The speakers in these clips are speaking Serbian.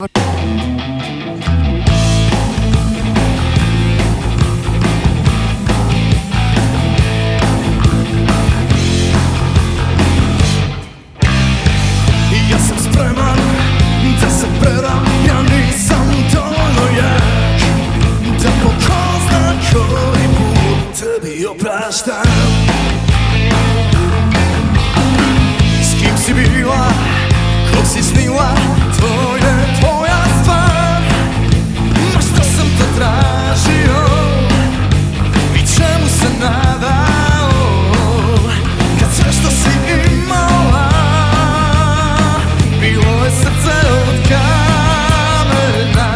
Ja sam spreman da se predam, ja nisam dovoljno jak da po ko zna koji put tebi opraštam. S kim si bila, kog si snila, to je tvoja stvar. Ma što sam to tražio i čemu se nadao, kad sve što si imala bilo je srce od kamena.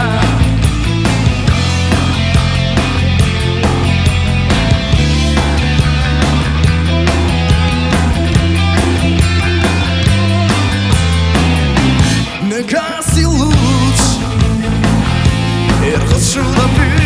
Ne gasi luz, jer hoću da vidim